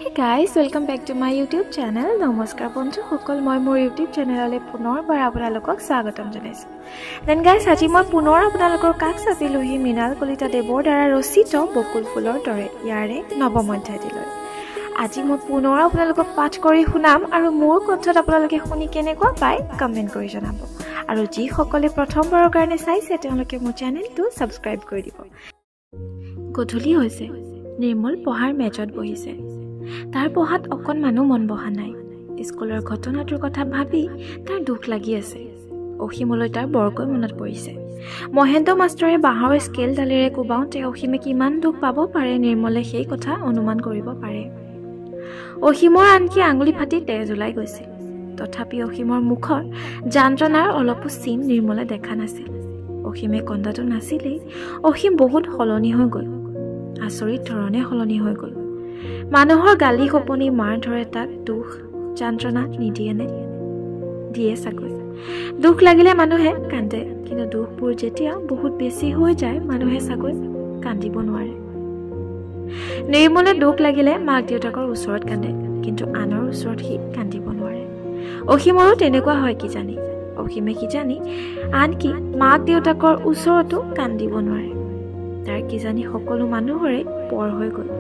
Hey guys, welcome back to my YouTube channel. Namaskar বন্ধু সকল মই মোৰ YouTube চেনেললৈ পুনৰবাৰ আপোনালোকক স্বাগতম জনাইছো। Then guys, আজি মই পুনৰ আপোনালোকৰ কাষ চাপিলোহি মৃণাল কলিতা দেৱৰ দ্বাৰা ৰচিত বকুল ফুলৰ দৰে ইয়াৰে নৱম অধ্যায়টিলৈ। আজি মই পুনৰ আপোনালোকক পাঠ কৰি শুনাম আৰু মোৰ কণ্ঠত আপোনালোকে শুনি কেনেকুৱা পায় কমেন্ট কৰি জনাব। আৰু যি সকলে প্ৰথমবাৰৰ কাৰণে চাইছে তেওঁলোকে মোৰ চেনেলটো সাবস্ক্ৰাইব কৰি দিব। গধূলি হৈছে নিৰ্মল পঢ়াৰ মেজত বহিছে। তাৰ পঢ়াত অকণমানো মন বহা নাই। স্কুলৰ ঘটনাটোৰ কথা ভাবি তাৰ দুখ লাগি আছে। অসীমলৈ তাৰ বৰকৈ মনত পৰিছে। মহেন্দ্ৰ মাষ্টৰে বাঁহৰ স্কেলডালেৰে কোবাওঁতে অসীমে কিমান দুখ পাব পাৰে নিৰ্মলে সেই কথা অনুমান কৰিব পাৰে। অসীমৰ আনকি আঙুলি ফাটি তেজ ওলাই গৈছিল। তথাপি অসীমৰ মুখৰ যন্ত্ৰণাৰ অলপো চিন নিৰ্মলে দেখা নাছিল। অসীমে কন্দাটো নাছিলেই অসীম বহুত সলনি হৈ গ'ল। আচৰিত ধৰণে সলনি হৈ গ'ল। মানুহৰ গালি খপনি মাৰ ধৰে তাক দুখ যন্ত্ৰণা নিদিয়ে নে? দিয়ে চাগৈ। দুখ লাগিলে মানুহে কান্দে, কিন্তু দুখবোৰ যেতিয়া বহুত বেছি হৈ যায় মানুহে চাগৈ কান্দিব নোৱাৰে। নিৰ্মলে দুখ লাগিলে মাক দেউতাকৰ ওচৰত কান্দে, কিন্তু আনৰ ওচৰত সি কান্দিব নোৱাৰে। অসীমৰো তেনেকুৱা হয় কিজানি। অসীমে কিজানি আনকি মাক দেউতাকৰ ওচৰতো কান্দিব নোৱাৰে। তাৰ কিজানি সকলো মানুহৰে পৰ হৈ গ'ল।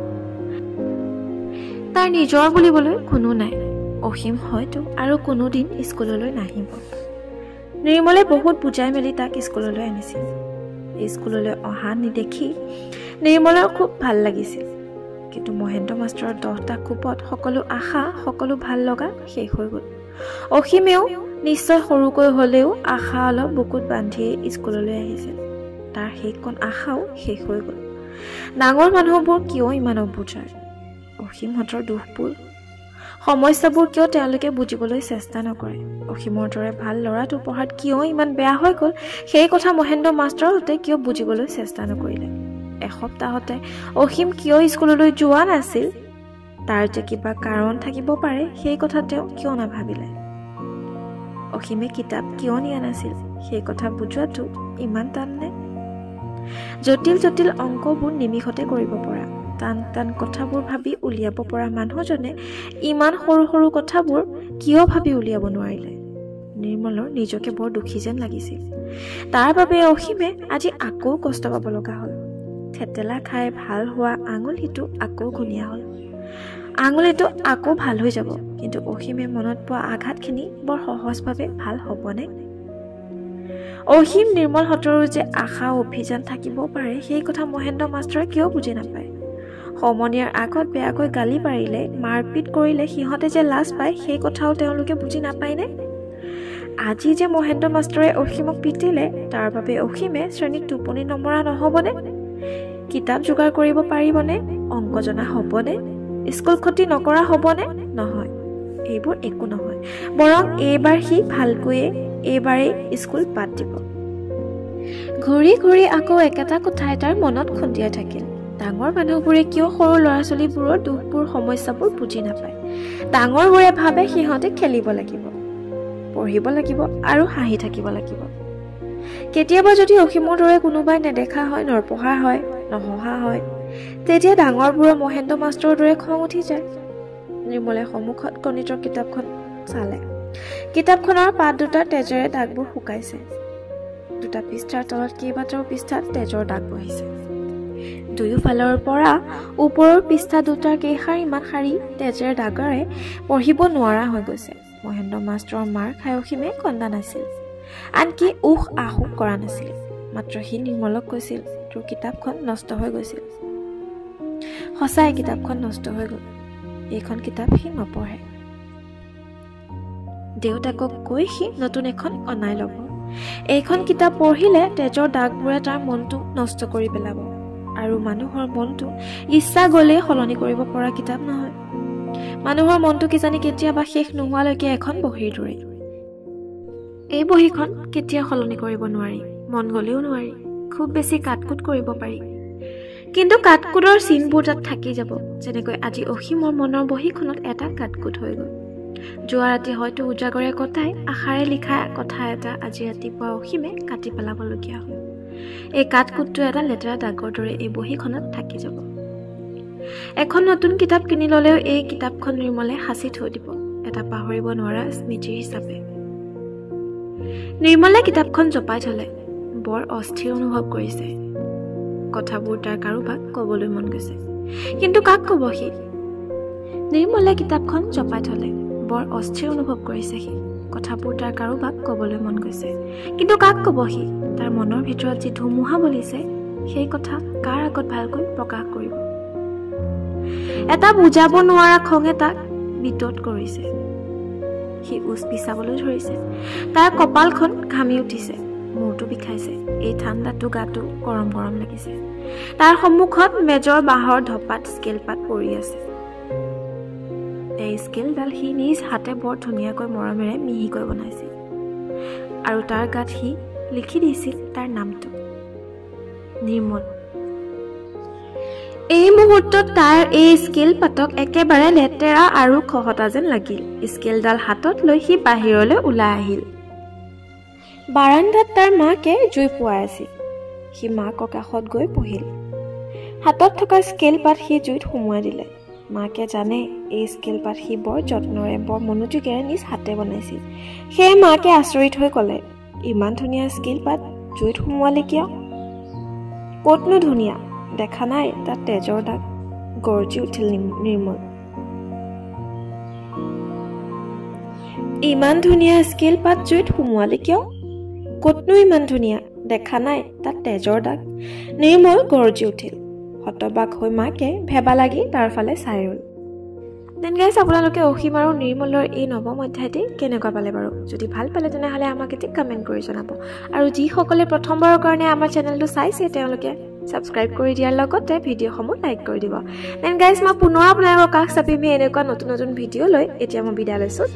তাৰ নিজৰ বুলিবলৈ কোনো নাই। অসীম হয়তো আৰু কোনোদিন স্কুললৈ নাহিব। নিৰ্মলে বহুত বুজাই মেলি তাক স্কুললৈ আনিছিল। স্কুললৈ অহা নেদেখি নিৰ্মলৰ খুব ভাল লাগিছিল। কিন্তু মহেন্দ্ৰ মাষ্টৰৰ 10টা কোপত সকলো আশা সকলো ভাল লগা শেষ হৈ গ'ল। অসীমেও নিশ্চয় সৰুকৈ হ'লেও আশা অলপ বুকুত বান্ধিয়ে স্কুললৈ আহিছিল। তাৰ সেইকণ আশাও শেষ হৈ গ'ল। ডাঙৰ মানুহবোৰ কিয় ইমান অবুজাৰ? অসীমহঁতৰ দুখবোৰ সমস্যাবোৰ কিয় তেওঁলোকে বুজিবলৈ চেষ্টা নকৰে? অসীমৰ দৰে ভাল ল'ৰাটো পঢ়াত কিয় ইমান বেয়া হৈ গ'ল সেই কথা মহেন্দ্ৰ মাষ্টৰহঁতে কিয় বুজিবলৈ চেষ্টা নকৰিলে? এসপ্তাহতে অসীম কিয় স্কুললৈ যোৱা নাছিল? তাৰ যে কিবা কাৰণ থাকিব পাৰে সেই কথা তেওঁ কিয় নাভাবিলে? অসীমে কিতাপ কিয় নিয়া নাছিল সেই কথা বুজোৱাটো ইমান টান নে? জটিল জটিল অংকবোৰ নিমিষতে কৰিব পৰা, টান টান কথাবোৰ ভাবি উলিয়াব পৰা মানুহজনে ইমান সৰু সৰু কথাবোৰ কিয় ভাবি উলিয়াব নোৱাৰিলে? নিৰ্মলৰ নিজকে বৰ দুখী যেন লাগিছিল। তাৰ বাবে অসীমে আজি আকৌ কষ্ট পাব লগা হ'ল। থেতেলা খাই ভাল হোৱা আঙুলিটো আকৌ ঘূণীয়া হ'ল। আঙুলিটো আকৌ ভাল হৈ যাব, কিন্তু অসীমে মনত পোৱা আঘাতখিনি বৰ সহজভাৱে ভাল হ'বনে? অসীম নিৰ্মলহঁতৰো যে আশা অভিযান থাকিব পাৰে সেই কথা মহেন্দ্ৰ মাষ্টৰে কিয় বুজি নাপায়? সমনীয়াৰ আগত বেয়াকৈ গালি পাৰিলে মাৰপিট কৰিলে সিহঁতে যে লাজ পায় সেই কথাও তেওঁলোকে বুজি নাপায়নে? আজি যে মহেন্দ্ৰ মাষ্টৰে অসীমক পিটিলে তাৰ বাবে অসীমে শ্ৰেণীত টোপনি নমৰা নহ'বনে? কিতাপ যোগাৰ কৰিব পাৰিবনে? অংক জনা হ'বনে? স্কুল ক্ষতি নকৰা হ'বনে? নহয়, এইবোৰ একো নহয়। বৰং এইবাৰ সি ভালকৈয়ে এইবাৰেই স্কুল বাদ দিব। ঘূৰি ঘূৰি আকৌ একেটা কথাই তাৰ মনত খুন্দিয়াই থাকিল। ডাঙৰ মানুহবোৰে কিয় সৰু ল'ৰা ছোৱালীবোৰৰ দুখবোৰ সমস্যাবোৰ বুজি নাপায়? ডাঙৰবোৰে ভাবে সিহঁতে খেলিব লাগিব, পঢ়িব লাগিব আৰু হাঁহি থাকিব লাগিব। কেতিয়াবা যদি অসীমৰ দৰে কোনোবাই নেদেখা হয়, নপঢ়া হয়, নহহা হয়, তেতিয়া ডাঙৰবোৰৰ মহেন্দ্ৰ মাষ্টৰৰ দৰে খং উঠি যায়। নিৰ্মলে সন্মুখত গণিতৰ কিতাপখন চালে। কিতাপখনৰ পাত দুটাৰ তেজেৰে দাগবোৰ শুকাইছে। দুটা পৃষ্ঠাৰ তলত কেইবাটাও পৃষ্ঠাত তেজৰ দাগ বহিছে। দুয়োফালৰ পৰা ওপৰৰ পৃষ্ঠা দুটাৰ কেইশাৰীমান শাৰী তেজেৰ দাগেৰে পঢ়িব নোৱাৰা হৈ গৈছে। মহেন্দ্ৰ মাষ্টৰৰ মাৰ খাই অসীমে কন্দা নাছিল, আনকি উহ আহো কৰা নাছিল। মাত্ৰ সি নিৰ্মলক কৈছিল, তোৰ কিতাপখন নষ্ট হৈ গৈছিল। সঁচাই কিতাপখন নষ্ট হৈ গ'ল। এইখন কিতাপ সি নপঢ়ে। দেউতাকক কৈ সি নতুন এখন অনাই ল'ব। এইখন কিতাপ পঢ়িলে তেজৰ দাগবোৰে তাৰ মনটো নষ্ট কৰি পেলাব। আৰু মানুহৰ মনটো ইচ্ছা গ'লেই সলনি কৰিব পৰা কিতাপ নহয়। মানুহৰ মনটো কিজানি কেতিয়াবা শেষ নোহোৱালৈকে এখন বহীৰ দৰে। এই বহীখন কেতিয়া সলনি কৰিব নোৱাৰি, মন গ'লেও নোৱাৰি। খুব বেছি কাটকুট কৰিব পাৰি, কিন্তু কাটকুটৰ চিনবোৰ তাত থাকি যাব। যেনেকৈ আজি অসীমৰ মনৰ বহীখনত এটা কাটকুট হৈ গ'ল। যোৱা ৰাতি হয়তো উজাগৰে কটাই আশাৰে লিখা কথা এটা আজি ৰাতিপুৱা অসীমে কাটি পেলাবলগীয়া হ'ল। এই কাটকুটটো এটা লেতেৰা দাগৰ দৰে এই বহীখনত থাকি যাব। এখন নতুন কিতাপ কিনি ল'লেও এই কিতাপখন নিৰ্মলে সাঁচি থৈ দিব এটা পাহৰিব নোৱাৰা স্মৃতি হিচাপে নিৰ্মলে কিতাপখন জপাই থলে বৰ অস্থিৰ অনুভৱ কৰিছে কথাবোৰ তাৰ কাৰোবাক ক'বলৈ মন গৈছে কিন্তু কাক ক'ব সি নিৰ্মলে কিতাপখন জপাই থলে বৰ অস্থিৰ অনুভৱ কৰিছে সি কথাবোৰ তাৰ কাৰোবাক ক'বলৈ মন গৈছে কিন্তু কাক ক'ব সি তাৰ মনৰ ভিতৰত যি ধুমুহা বলিছে সেই কথা কাৰ আগত ভালকৈ প্ৰকাশ কৰিব এটা বুজাব নোৱাৰা খঙে তাক বিতত কৰিছে সি উচ পিছাবলৈ ধৰিছে তাৰ কপালখন ঘামি উঠিছে মূৰটো বিষাইছে এই ঠাণ্ডাটো গাটো গৰম গৰম লাগিছে তাৰ সন্মুখত মেজৰ বাঁহৰ ধপাত স্কেলপাত পৰি আছে এই স্কেলডাল সি নিজ হাতে বৰ ধুনীয়াকৈ মৰমেৰে মিহিকৈ বনাইছিল আৰু তাৰ গাত সি লিখি দিছিল তাৰ নামটো নিৰ্মল এই মুহূৰ্তত তাৰ এই স্কেল পাতক একেবাৰে লেতেৰা আৰু খহটা যেন লাগিল স্কেলডাল হাতত লৈ সি বাহিৰলৈ ওলাই আহিল বাৰান্দাত তাৰ মাকে জুই পোৱাই আছিল সি মাকৰ কাষত গৈ বহিল হাতত থকা স্কেল পাত সি জুইত সুমুৱাই দিলে মাকে জানে এই স্কেল পাত সি বৰ যত্নৰে বৰ মনোযোগেৰে নিজ হাতে বনাইছিল সেয়ে মাকে আচৰিত হৈ ক'লে ইমান ধুনীয়া স্কেল পাত জুইত সুমুৱালি কিয় ক'তনো ধুনীয়া দেখা নাই তাত তেজৰ দাগ গৰজি উঠিল নিৰ্মল ইমান ধুনীয়া স্কেল পাত জুইত সুমুৱালি কিয় ক'তনো ইমান ধুনীয়া দেখা নাই তাত তেজৰ দাগ নিৰ্মল গৰজি উঠিল হতবাক হৈ মাকে ভেবা লাগি তাৰ ফালে চাই ৰ'ল দেন গাইজ আপোনালোকে অসীম আৰু নিৰ্মলৰ এই নৱম অধ্যায়টি কেনেকুৱা পালে বাৰু যদি ভাল পালে তেনেহ'লে আমাক এটি কমেণ্ট কৰি জনাব আৰু যিসকলে প্ৰথমবাৰৰ কাৰণে আমাৰ চেনেলটো চাইছে তেওঁলোকে ছাবস্ক্ৰাইব কৰি দিয়াৰ লগতে ভিডিঅ'সমূহ লাইক কৰি দিব দেন গাইজ মই পুনৰ আপোনালোকৰ কাষ চাপিমেই এনেকুৱা নতুন নতুন ভিডিঅ' লৈ এতিয়া মই বিদায় লৈছোঁ